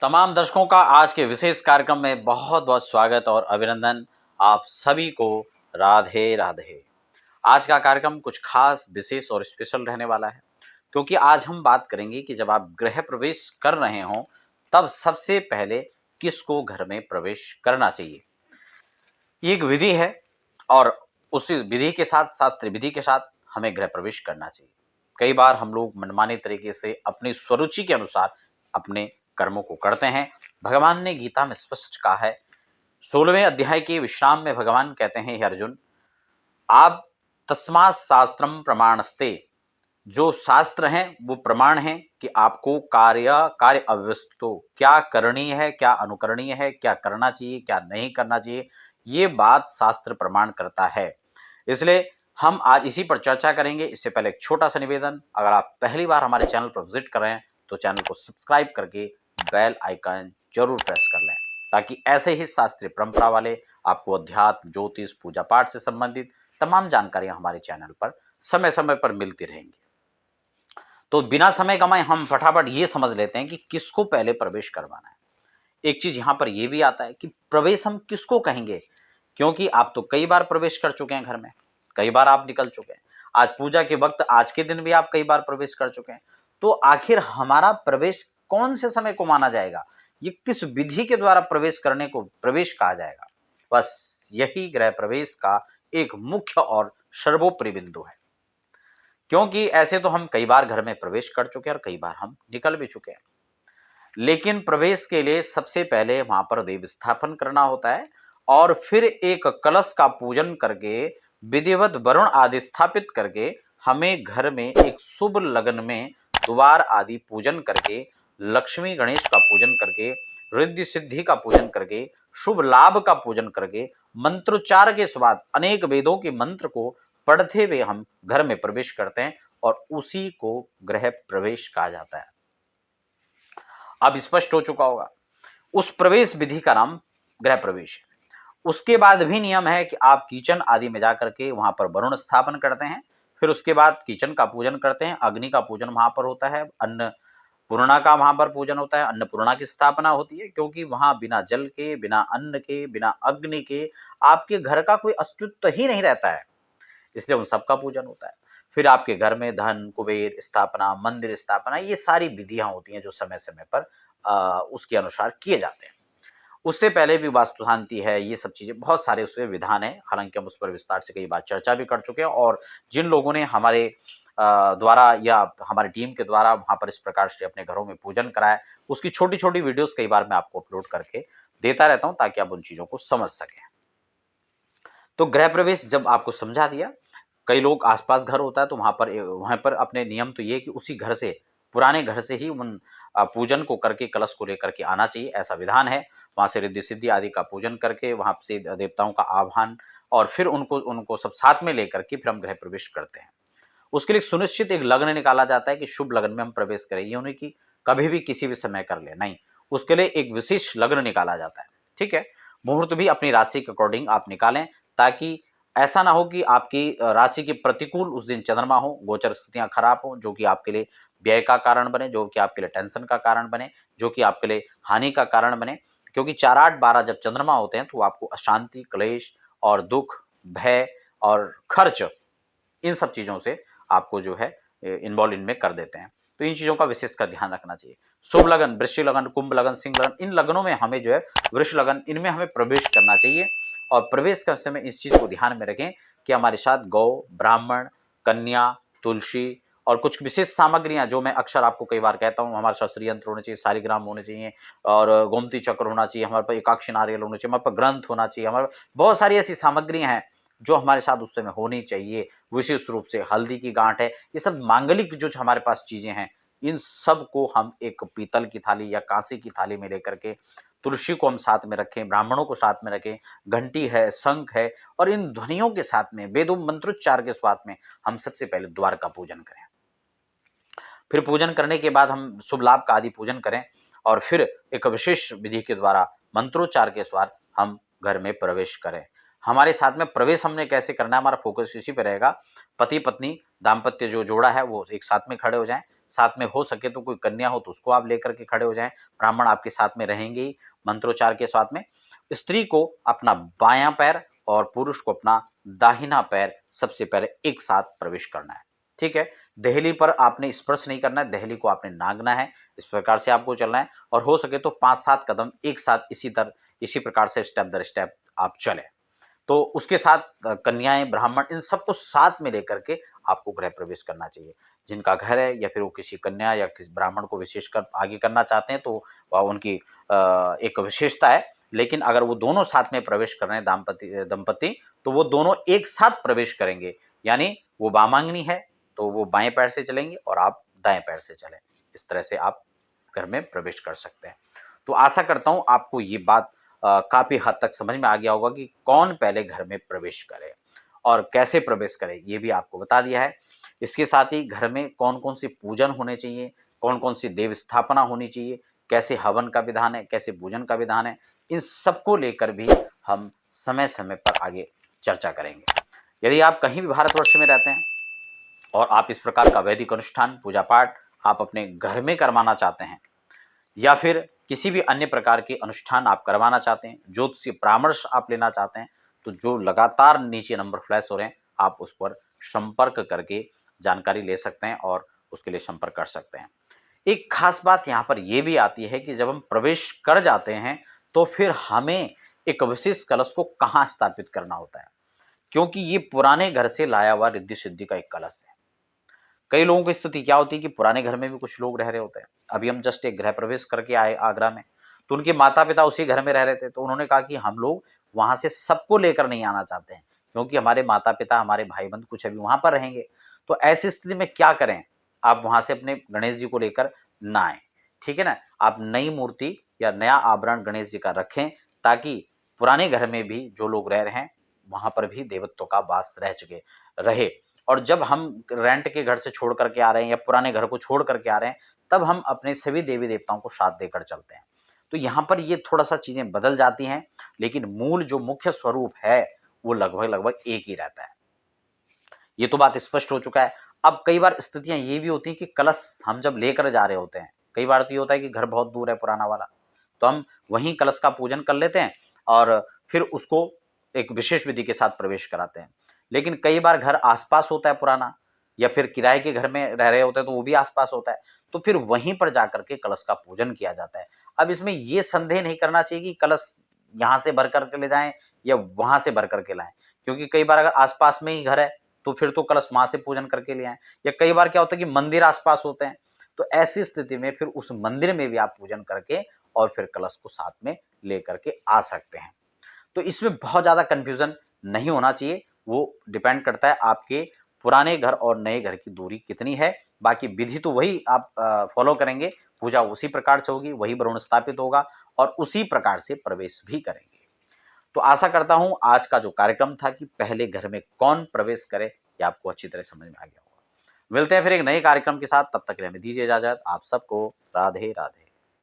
तमाम दर्शकों का आज के विशेष कार्यक्रम में बहुत बहुत स्वागत और अभिनंदन। आप सभी को राधे राधे। आज का कार्यक्रम कुछ खास, विशेष और स्पेशल रहने वाला है, क्योंकि आज हम बात करेंगे कि जब आप गृह प्रवेश कर रहे हों तब सबसे पहले किसको घर में प्रवेश करना चाहिए। ये एक विधि है और उसी विधि के साथ, शास्त्रीय विधि के साथ हमें गृह प्रवेश करना चाहिए। कई बार हम लोग मनमाने तरीके से अपनी स्वरुचि के अनुसार अपने कर्मों को करते हैं। भगवान ने गीता में स्पष्ट कहा है, 16वें अध्याय के विश्राम में भगवान कहते हैं, हे अर्जुन, आप तस्मात् शास्त्रम प्रमाणस्ते, जो शास्त्र हैं वो प्रमाण हैं कि आपको कार्य अव्यवस्थितो, क्या करणीय है, क्या अनुकरणीय है, क्या करना चाहिए, क्या नहीं करना चाहिए, ये बात शास्त्र प्रमाण करता है। इसलिए हम आज इसी पर चर्चा करेंगे। इससे पहले एक छोटा सा निवेदन, अगर आप पहली बार हमारे चैनल पर विजिट कर रहे हैं तो चैनल को सब्सक्राइब करके बेल आइकन जरूर प्रेस कर लें, ताकि ऐसे ही शास्त्रीय परंपरा वाले आपको अध्यात्म, ज्योतिष, पूजा पाठ से संबंधित तमाम जानकारियां हमारे चैनल पर समय समय पर मिलती रहेंगी। तो बिना समय गंवाए हम फटाफट ये समझ लेते हैं कि किसको पहले प्रवेश करवाना है। एक चीज यहां पर यह भी आता है कि प्रवेश हम किसको कहेंगे, क्योंकि आप तो कई बार प्रवेश कर चुके हैं घर में, कई बार आप निकल चुके हैं। आज पूजा के वक्त, आज के दिन भी आप कई बार प्रवेश कर चुके हैं। तो आखिर हमारा प्रवेश कौन से समय को माना जाएगा, ये किस विधि के द्वारा प्रवेश करने को प्रवेश कहा जाएगा। बस यही गृह प्रवेश का एक मुख्य और सर्वोपरि बिंदु है। क्योंकि ऐसे तो हम कई बार घर में प्रवेश कर चुके हैं और कई बार हम निकल भी चुके हैं, लेकिन प्रवेश के लिए सबसे पहले वहां पर देव स्थापन करना होता है और फिर एक कलश का पूजन करके, विधिवत वरुण आदि स्थापित करके, हमें घर में एक शुभ लगन में द्वार आदि पूजन करके, लक्ष्मी गणेश का पूजन करके, रिद्धि सिद्धि का पूजन करके, शुभ लाभ का पूजन करके, मंत्रोच्चार के बाद अनेक वेदों के मंत्र को पढ़ते हुए हम घर में प्रवेश करते हैं और उसी को गृह प्रवेश कहा जाता है। अब स्पष्ट हो चुका होगा, उस प्रवेश विधि का नाम गृह प्रवेश है। उसके बाद भी नियम है कि आप किचन आदि में जाकर के वहां पर वरुण स्थापन करते हैं, फिर उसके बाद किचन का पूजन करते हैं, अग्नि का पूजन वहां पर होता है, अन्नपूर्णा का वहां पर पूजन होता है, अन्नपूर्णा की स्थापना होती है, क्योंकि वहां बिना जल के, बिना अन्न के, बिना अग्नि के आपके घर का कोई अस्तित्व ही नहीं रहता है, इसलिए उन सबका पूजन होता है। फिर आपके घर में धन कुबेर स्थापना, मंदिर स्थापना, ये सारी विधियां होती हैं जो समय समय पर उसके अनुसार किए जाते हैं। उससे पहले भी वास्तु शांति है, ये सब चीजें, बहुत सारे उसमें विधान है, हालांकि हम उस पर विस्तार से कई बार चर्चा भी कर चुके हैं। और जिन लोगों ने हमारे द्वारा या हमारी टीम के द्वारा वहां पर इस प्रकार से अपने घरों में पूजन कराया, उसकी छोटी छोटी वीडियोस कई बार मैं आपको अपलोड करके देता रहता हूं, ताकि आप उन चीजों को समझ सकें। तो गृह प्रवेश जब आपको समझा दिया, कई लोग आसपास घर होता है तो वहां पर अपने नियम तो ये कि उसी घर से, पुराने घर से ही उन पूजन को करके, कलश को लेकर के आना चाहिए, ऐसा विधान है। वहां से रिद्धि सिद्धि आदि का पूजन करके, वहां से देवताओं का आह्वान, और फिर उनको उनको सब साथ में लेकर के फिर हम गृह प्रवेश करते हैं। उसके लिए सुनिश्चित एक लग्न निकाला जाता है कि शुभ लग्न में हम प्रवेश करें, ये नहीं कि कभी भी किसी भी समय कर ले, नहीं, उसके लिए एक विशेष लग्न निकाला जाता है। ठीक है, मुहूर्त भी अपनी राशि के अकॉर्डिंग आप निकालें, ताकि ऐसा ना हो कि आपकी राशि के प्रतिकूल उस दिन चंद्रमा हो, गोचर स्थितियां खराब हो, जो कि आपके लिए व्यय का कारण बने, जो कि आपके लिए टेंशन का कारण बने, जो कि आपके लिए हानि का कारण बने। क्योंकि 4, 8, 12 जब चंद्रमा होते हैं तो आपको अशांति, क्लेश और दुख, भय और खर्च, इन सब चीजों से आपको जो है इन्वॉल्व इनमें कर देते हैं। तो इन चीजों का विशेष का ध्यान रखना चाहिए। शुभ लगन, वृश्चिक लगन, कुंभ लगन, सिंह लगन, इन लगनों में हमें जो है, वृष लगन, इनमें हमें प्रवेश करना चाहिए। और प्रवेश करते समय इस चीज को ध्यान में रखें कि हमारे साथ गौ, ब्राह्मण, कन्या, तुलसी और कुछ विशेष सामग्रियां, जो मैं अक्सर आपको कई बार कहता हूं, हमारे साथ श्री यंत्र होने चाहिए, सालिग्राम होने चाहिए, और गोमती चक्र होना चाहिए, हमारे पास एकाक्षी नारियल होना चाहिए, हमारे पास ग्रंथ होना चाहिए, हमारे बहुत सारी ऐसी सामग्रियां हैं जो हमारे साथ उस समय होनी चाहिए। विशेष रूप से हल्दी की गांठ है, ये सब मांगलिक जो हमारे पास चीजें हैं, इन सब को हम एक पीतल की थाली या कांसे की थाली में लेकर के, तुलसी को हम साथ में रखें, ब्राह्मणों को साथ में रखें, घंटी है, शंख है, और इन ध्वनियों के साथ में, वेदों मंत्रोच्चार के साथ में हम सबसे पहले द्वार का पूजन करें। फिर पूजन करने के बाद हम शुभ लाभ का आदि पूजन करें, और फिर एक विशेष विधि के द्वारा, मंत्रोच्चार के द्वारा हम घर में प्रवेश करें। हमारे साथ में प्रवेश हमने कैसे करना है, हमारा फोकस इसी पे रहेगा। पति पत्नी दाम्पत्य जो जोड़ा है वो एक साथ में खड़े हो जाएं, साथ में हो सके तो कोई कन्या हो तो उसको आप लेकर के खड़े हो जाएं, ब्राह्मण आपके साथ में रहेंगे ही मंत्रोच्चार के साथ में। स्त्री को अपना बायां पैर और पुरुष को अपना दाहिना पैर सबसे पहले एक साथ प्रवेश करना है, ठीक है। देहली पर आपने स्पर्श नहीं करना है, देहली को आपने नागना है, इस प्रकार से आपको चलना है और हो सके तो 5-7 कदम एक साथ इसी प्रकार से स्टेप दर स्टेप आप चलें। तो उसके साथ कन्याएं, ब्राह्मण, इन सबको साथ में लेकर के आपको गृह प्रवेश करना चाहिए। जिनका घर है या फिर वो किसी कन्या या किसी ब्राह्मण को विशेषकर आगे करना चाहते हैं तो उनकी एक विशेषता है। लेकिन अगर वो दोनों साथ में प्रवेश कर रहे हैं दंपति तो वो दोनों एक साथ प्रवेश करेंगे, यानी वो वामांगनी है तो वो बाएं पैर से चलेंगे और आप दाएं पैर से चलें। इस तरह से आप घर में प्रवेश कर सकते हैं। तो आशा करता हूं आपको ये बात काफी हद तक समझ में आ गया होगा कि कौन पहले घर में प्रवेश करे और कैसे प्रवेश करे, ये भी आपको बता दिया है। इसके साथ ही घर में कौन कौन सी पूजन होने चाहिए, कौन कौन सी देव स्थापना होनी चाहिए, कैसे हवन का विधान है, कैसे पूजन का विधान है, इन सबको लेकर भी हम समय समय पर आगे चर्चा करेंगे। यदि आप कहीं भी भारतवर्ष में रहते हैं और आप इस प्रकार का वैदिक अनुष्ठान पूजा पाठ आप अपने घर में करवाना चाहते हैं या फिर किसी भी अन्य प्रकार के अनुष्ठान आप करवाना चाहते हैं, ज्योतिषीय परामर्श आप लेना चाहते हैं, तो जो लगातार नीचे नंबर फ्लैश हो रहे हैं आप उस पर संपर्क करके जानकारी ले सकते हैं और उसके लिए संपर्क कर सकते हैं। एक खास बात यहाँ पर यह भी आती है कि जब हम प्रवेश कर जाते हैं तो फिर हमें एक विशेष कलश को कहाँ स्थापित करना होता है, क्योंकि ये पुराने घर से लाया हुआ रिद्धि सिद्धि का एक कलश है। कई लोगों की स्थिति क्या होती है कि पुराने घर में भी कुछ लोग रह रहे होते हैं। अभी हम जस्ट एक गृह प्रवेश करके आए आगरा में, तो उनके माता पिता उसी घर में रह रहे थे, तो उन्होंने कहा कि हम लोग वहां से सबको लेकर नहीं आना चाहते हैं क्योंकि हमारे माता पिता, हमारे भाई बंधु कुछ अभी वहां पर रहेंगे। तो ऐसी स्थिति में क्या करें, आप वहां से अपने गणेश जी को लेकर ना आए, ठीक है ना। आप नई मूर्ति या नया आभरण गणेश जी का रखें ताकि पुराने घर में भी जो लोग रह रहे हैं वहां पर भी देवत्व का वास रहे। और जब हम रेंट के घर से छोड़ करके आ रहे हैं या पुराने घर को छोड़ करके आ रहे हैं तब हम अपने सभी देवी देवताओं को साथ देकर चलते हैं। तो यहाँ पर ये थोड़ा सा चीजें बदल जाती हैं, लेकिन मूल जो मुख्य स्वरूप है वो लगभग लगभग एक ही रहता है। ये तो बात स्पष्ट हो चुका है। अब कई बार स्थितियां ये भी होती हैं कि कलश हम जब लेकर जा रहे होते हैं, कई बार तो ये होता है कि घर बहुत दूर है पुराना वाला, तो हम वहीं कलश का पूजन कर लेते हैं और फिर उसको एक विशेष विधि के साथ प्रवेश कराते हैं। लेकिन कई बार घर आसपास होता है पुराना या फिर किराए के घर में रह रहे होते हैं तो वो भी आसपास होता है, तो फिर वहीं पर जाकर के कलश का पूजन किया जाता है। अब इसमें ये संदेह नहीं करना चाहिए कि कलश यहाँ से भर करके ले जाएं या वहां से भर करके लाएं, क्योंकि कई बार अगर आसपास में ही घर है तो फिर तो कलश वहां से पूजन करके ले आए। या कई बार क्या होता है कि मंदिर आसपास होते हैं, तो ऐसी स्थिति में फिर उस मंदिर में भी आप पूजन करके और फिर कलश को साथ में लेकर के आ सकते हैं। तो इसमें बहुत ज़्यादा कन्फ्यूज़न नहीं होना चाहिए, वो डिपेंड करता है आपके पुराने घर और नए घर की दूरी कितनी है। बाकी विधि तो वही आप फॉलो करेंगे, पूजा उसी प्रकार से होगी, वही वरुण स्थापित होगा और उसी प्रकार से प्रवेश भी करेंगे। तो आशा करता हूं आज का जो कार्यक्रम था कि पहले घर में कौन प्रवेश करे, ये आपको अच्छी तरह समझ में आ गया होगा। मिलते हैं फिर एक नए कार्यक्रम के साथ, तब तक के लिए हमें दीजिए इजाजत। आप सबको राधे राधे।